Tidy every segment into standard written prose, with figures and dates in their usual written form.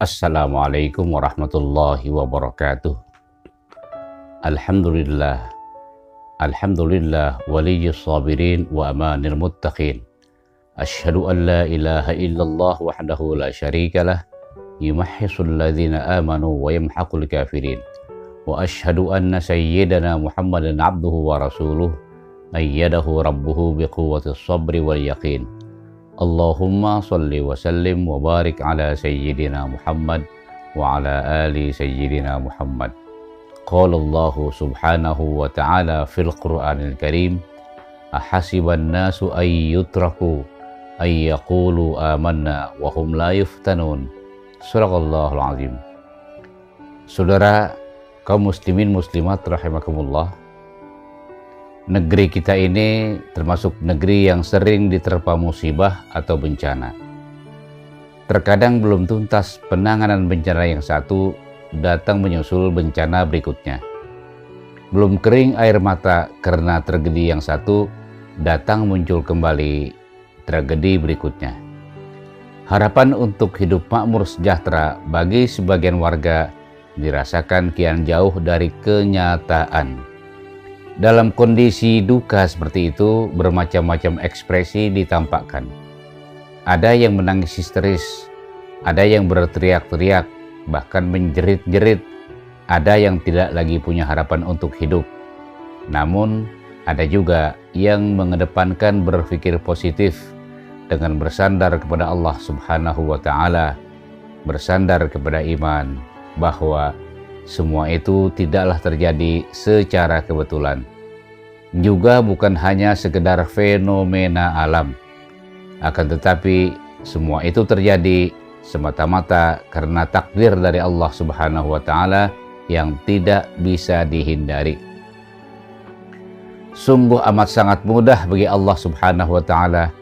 Assalamualaikum warahmatullahi wabarakatuh. Alhamdulillah, alhamdulillah waliyyus sabirin wa amanil muttaqin. Asyhadu an la ilaha illallah wahdahu la syarikalah, yumahhisul ladzina amanu wa yamhaqul kafirin. Wa asyhadu anna sayyidana Muhammadan abduhu wa rasuluh, ayyadahu rabbuhu biquwwatis sabri wal yaqin. Allahumma salli wa sallim wa barik ala sayyidina Muhammad wa ala ali sayyidina Muhammad. Qala Allah subhanahu wa ta'ala fil Qur'anil Karim, ahasiban nasu ay yutraku ay yaqulu amanna wa hum la yuftanun. Surahallahul azim. Saudara kaum muslimin muslimat rahimakumullah, negeri kita ini termasuk negeri yang sering diterpa musibah atau bencana. Terkadang belum tuntas penanganan bencana yang satu, datang menyusul bencana berikutnya. Belum kering air mata karena tragedi yang satu, datang muncul kembali tragedi berikutnya. Harapan untuk hidup makmur sejahtera bagi sebagian warga dirasakan kian jauh dari kenyataan. Dalam kondisi duka seperti itu, bermacam-macam ekspresi ditampakkan. Ada yang menangis histeris, ada yang berteriak-teriak, bahkan menjerit-jerit, ada yang tidak lagi punya harapan untuk hidup. Namun, ada juga yang mengedepankan berpikir positif dengan bersandar kepada Allah Subhanahu wa Ta'ala, bersandar kepada iman, bahwa semua itu tidaklah terjadi secara kebetulan. Juga bukan hanya sekedar fenomena alam. Akan tetapi semua itu terjadi semata-mata karena takdir dari Allah Subhanahu wa Ta'ala yang tidak bisa dihindari. Sungguh amat sangat mudah bagi Allah Subhanahu wa Ta'ala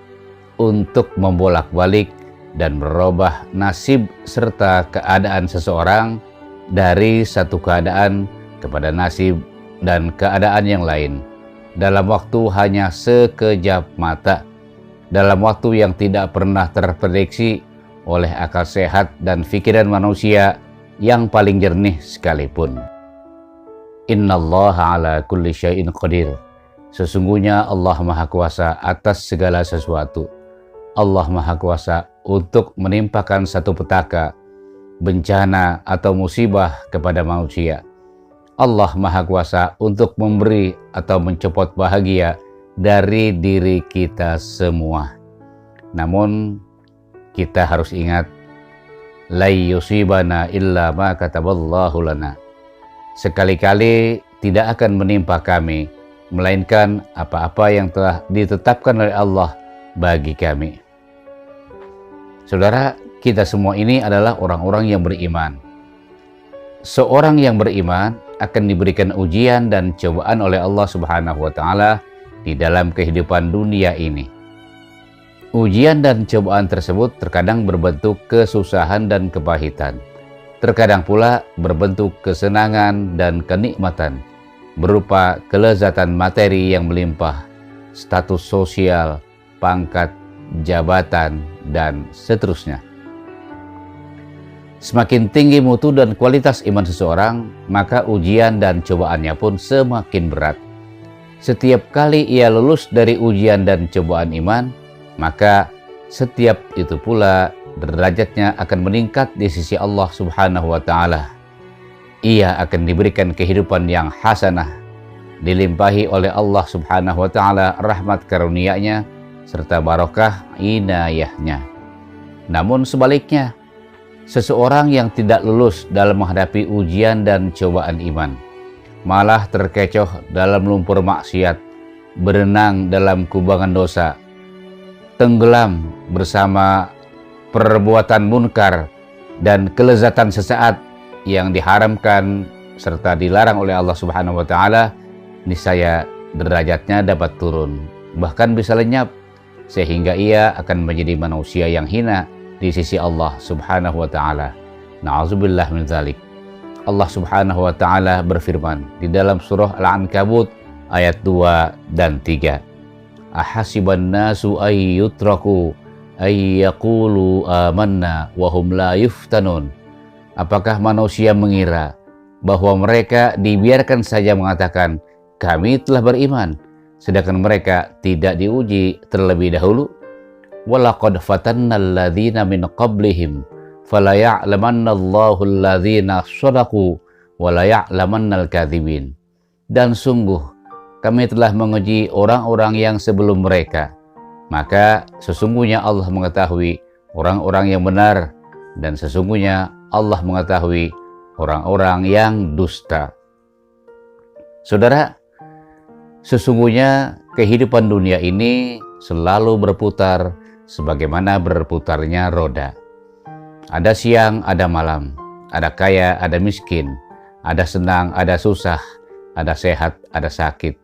untuk membolak-balik dan merubah nasib serta keadaan seseorang dari satu keadaan kepada nasib dan keadaan yang lain dalam waktu hanya sekejap mata, dalam waktu yang tidak pernah terprediksi oleh akal sehat dan pikiran manusia yang paling jernih sekalipun. Innallaha ala kulli syai'in qadir. Sesungguhnya Allah Maha Kuasa atas segala sesuatu. Allah Maha Kuasa untuk menimpakan satu petaka bencana atau musibah kepada manusia. Allah Maha Kuasa untuk memberi atau mencopot bahagia dari diri kita semua. Namun kita harus ingat, la yusibana illa ma kataballahu lana. Sekali-kali tidak akan menimpa kami melainkan apa-apa yang telah ditetapkan oleh Allah bagi kami. Saudara, kita semua ini adalah orang-orang yang beriman. Seorang yang beriman akan diberikan ujian dan cobaan oleh Allah Subhanahu wa Ta'ala di dalam kehidupan dunia ini. Ujian dan cobaan tersebut terkadang berbentuk kesusahan dan kepahitan. Terkadang pula berbentuk kesenangan dan kenikmatan berupa kelezatan materi yang melimpah, status sosial, pangkat, jabatan, dan seterusnya. Semakin tinggi mutu dan kualitas iman seseorang, maka ujian dan cobaannya pun semakin berat. Setiap kali ia lulus dari ujian dan cobaan iman, maka setiap itu pula derajatnya akan meningkat di sisi Allah Subhanahu wa Ta'ala. Ia akan diberikan kehidupan yang hasanah, dilimpahi oleh Allah Subhanahu wa Ta'ala rahmat karunia-Nya serta barokah inayahnya. Namun sebaliknya, seseorang yang tidak lulus dalam menghadapi ujian dan cobaan iman, malah terkecoh dalam lumpur maksiat, berenang dalam kubangan dosa, tenggelam bersama perbuatan munkar dan kelezatan sesaat yang diharamkan serta dilarang oleh Allah Subhanahu wa taala, niscaya derajatnya dapat turun, bahkan bisa lenyap, sehingga ia akan menjadi manusia yang hina di sisi Allah Subhanahu wa taala. Na'udzubillah min dzalik. Allah Subhanahu wa taala berfirman di dalam surah Al-Ankabut ayat 2 dan 3. Ahasiban nasu ay yutraku ay yaqulu amanna wa hum la yuftanun. Apakah manusia mengira bahwa mereka dibiarkan saja mengatakan kami telah beriman, sedangkan mereka tidak diuji terlebih dahulu? Walaqad fatannal ladzina min qablihim fala ya'lamanna Allahu alladzina shadaqu wa la ya'lamannal kadzibin. Dan sungguh kami telah menguji orang-orang yang sebelum mereka, maka sesungguhnya Allah mengetahui orang-orang yang benar, dan sesungguhnya Allah mengetahui orang-orang yang dusta. Saudara, sesungguhnya kehidupan dunia ini selalu berputar sebagaimana berputarnya roda. Ada siang, ada malam, ada kaya, ada miskin, ada senang, ada susah, ada sehat, ada sakit,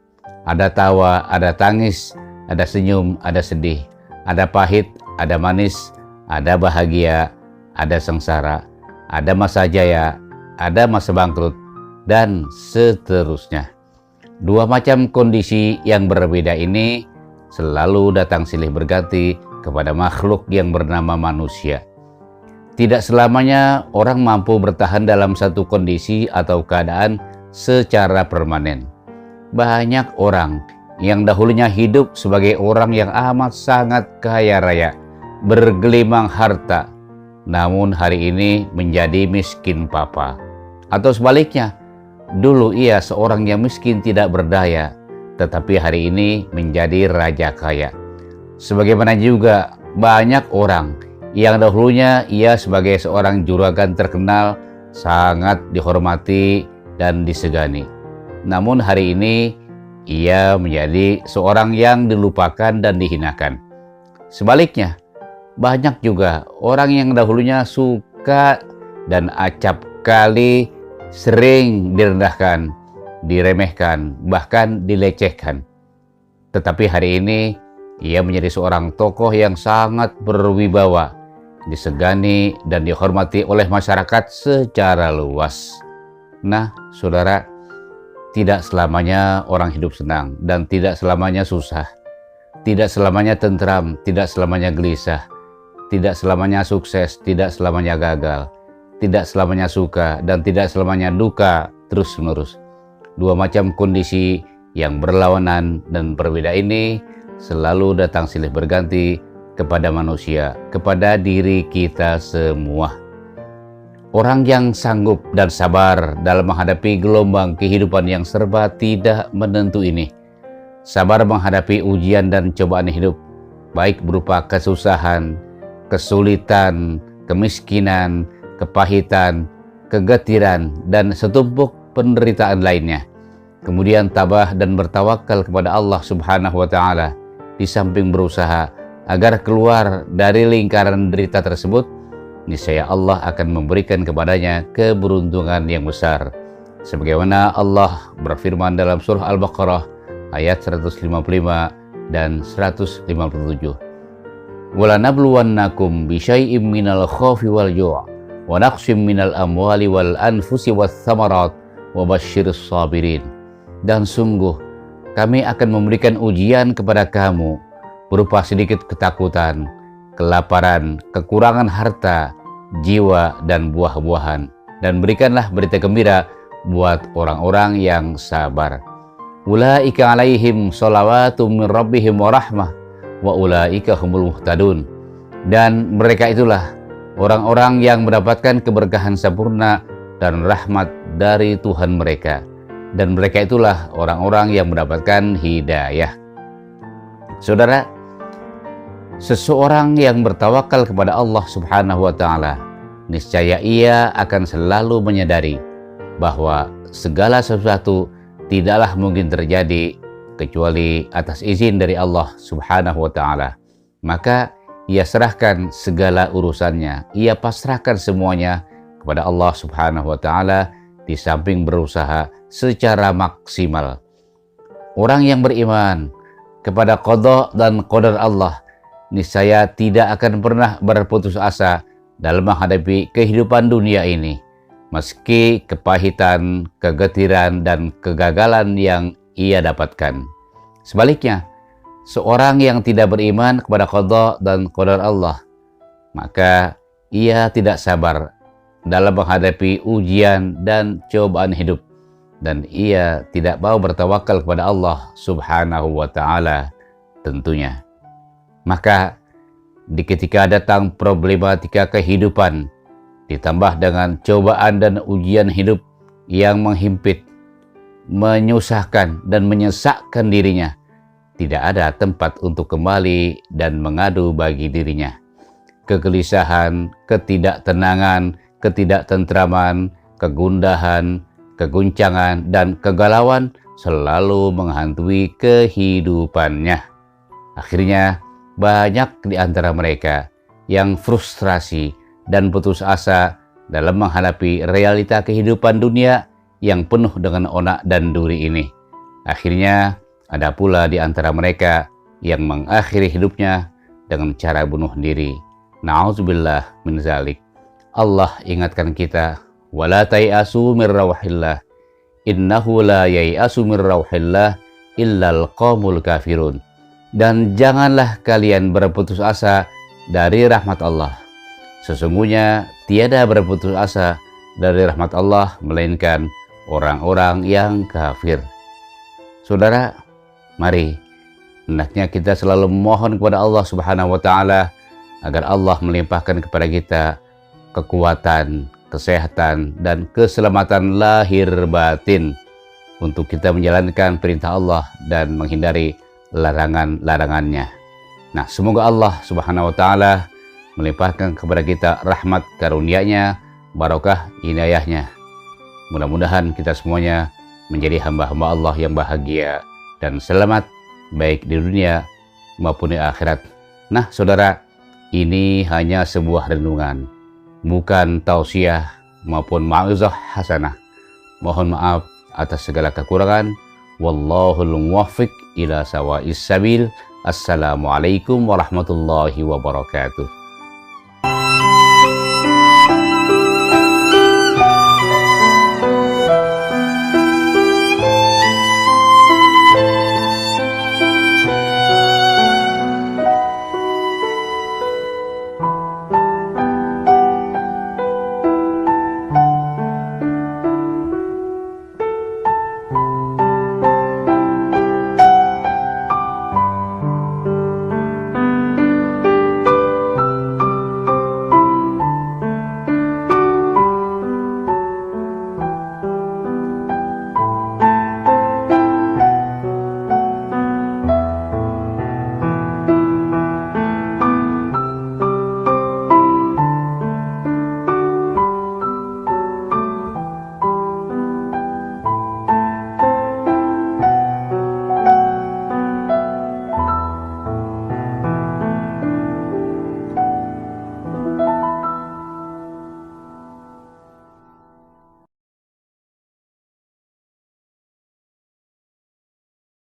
ada tawa, ada tangis, ada senyum, ada sedih, ada pahit, ada manis, ada bahagia, ada sengsara, ada masa jaya, ada masa bangkrut, dan seterusnya. Dua macam kondisi yang berbeda ini selalu datang silih berganti kepada makhluk yang bernama manusia. Tidak selamanya orang mampu bertahan dalam satu kondisi atau keadaan secara permanen. Banyak orang yang dahulunya hidup sebagai orang yang amat sangat kaya raya, bergelimang harta, namun hari ini menjadi miskin papa. Atau sebaliknya, dulu ia seorang yang miskin tidak berdaya, tetapi hari ini menjadi raja kaya. Sebagaimana juga banyak orang yang dahulunya ia sebagai seorang juragan terkenal, sangat dihormati dan disegani. Namun hari ini ia menjadi seorang yang dilupakan dan dihinakan. Sebaliknya, banyak juga orang yang dahulunya suka dan acap kali sering direndahkan, diremehkan, bahkan dilecehkan. Tetapi hari ini ia menjadi seorang tokoh yang sangat berwibawa, disegani dan dihormati oleh masyarakat secara luas. Nah, saudara, tidak selamanya orang hidup senang dan tidak selamanya susah. Tidak selamanya tentram, tidak selamanya gelisah, tidak selamanya sukses, tidak selamanya gagal, tidak selamanya suka, dan tidak selamanya duka terus-menerus. Dua macam kondisi yang berlawanan dan berbeda ini selalu datang silih berganti kepada manusia, kepada diri kita semua. Orang yang sanggup dan sabar dalam menghadapi gelombang kehidupan yang serba tidak menentu ini, sabar menghadapi ujian dan cobaan hidup, baik berupa kesusahan, kesulitan, kemiskinan, kepahitan, kegetiran, dan setumpuk penderitaan lainnya. Kemudian tabah dan bertawakal kepada Allah Subhanahu wa taala, di samping berusaha agar keluar dari lingkaran derita tersebut, niscaya Allah akan memberikan kepadanya keberuntungan yang besar. Sebagaimana Allah berfirman dalam surah Al-Baqarah ayat 155 dan 157. وَلَنَبْلُوَنَّكُمْ بِشَيْءٍ مِّنَ الْخَوْفِ وَالْجُوعِ وَنَقْصٍ مِّنَ الْأَمْوَالِ وَالْأَنْفُسِ وَالثَّمَرَاتِ وَبَشِّرِ الصَّابِرِينَ. Dan sungguh kami akan memberikan ujian kepada kamu berupa sedikit ketakutan, kelaparan, kekurangan harta, jiwa, dan buah-buahan. Dan berikanlah berita gembira buat orang-orang yang sabar. Ulaika alaihim sholawatu min rabbihim wa rahmah wa ulaika humul muhtadun. Dan mereka itulah orang-orang yang mendapatkan keberkahan sempurna dan rahmat dari Tuhan mereka. Dan mereka itulah orang-orang yang mendapatkan hidayah. Saudara, seseorang yang bertawakal kepada Allah Subhanahu wa taala, niscaya ia akan selalu menyadari bahwa segala sesuatu tidaklah mungkin terjadi kecuali atas izin dari Allah Subhanahu wa taala. maka ia serahkan segala urusannya, ia pasrahkan semuanya kepada Allah Subhanahu wa Ta'ala, di samping berusaha secara maksimal. Orang yang beriman kepada qada dan qadar Allah, niscaya tidak akan pernah berputus asa dalam menghadapi kehidupan dunia ini, meski kepahitan, kegetiran, dan kegagalan yang ia dapatkan. Sebaliknya, seorang yang tidak beriman kepada qada dan qadar Allah, maka ia tidak sabar dalam menghadapi ujian dan cobaan hidup, dan ia tidak mau bertawakal kepada Allah Subhanahu wa Ta'ala tentunya. Maka ketika datang problematika kehidupan ditambah dengan cobaan dan ujian hidup yang menghimpit, menyusahkan dan menyesakkan dirinya, tidak ada tempat untuk kembali dan mengadu bagi dirinya. Kegelisahan, ketidaktenangan, ketidaktentraman, kegundahan, keguncangan, dan kegalauan selalu menghantui kehidupannya. Akhirnya, banyak di antara mereka yang frustrasi dan putus asa dalam menghadapi realita kehidupan dunia yang penuh dengan onak dan duri ini. Akhirnya, ada pula di antara mereka yang mengakhiri hidupnya dengan cara bunuh diri. Na'udzubillah min zalik. Allah ingatkan kita, wala tai'asu mir rauhillah, innahu la yai'asu mir rauhillah illal qaumul kafirun. Dan janganlah kalian berputus asa dari rahmat Allah. Sesungguhnya tiada berputus asa dari rahmat Allah melainkan orang-orang yang kafir. Saudara, mari hendaknya kita selalu memohon kepada Allah Subhanahu wa Ta'ala agar Allah melimpahkan kepada kita kekuatan, kesehatan, dan keselamatan lahir batin untuk kita menjalankan perintah Allah dan menghindari larangan-larangannya. Nah, semoga Allah Subhanahu wa Ta'ala melimpahkan kepada kita rahmat karunia-Nya, barokah inayahnya. Mudah-mudahan kita semuanya menjadi hamba-hamba Allah yang bahagia dan selamat, baik di dunia maupun di akhirat. Nah, saudara, ini hanya sebuah renungan, bukan tausiah maupun mau'izah hasanah. Mohon maaf atas segala kekurangan. Wallahul muwaffiq ila sawa'is sabil. Assalamualaikum warahmatullahi wabarakatuh.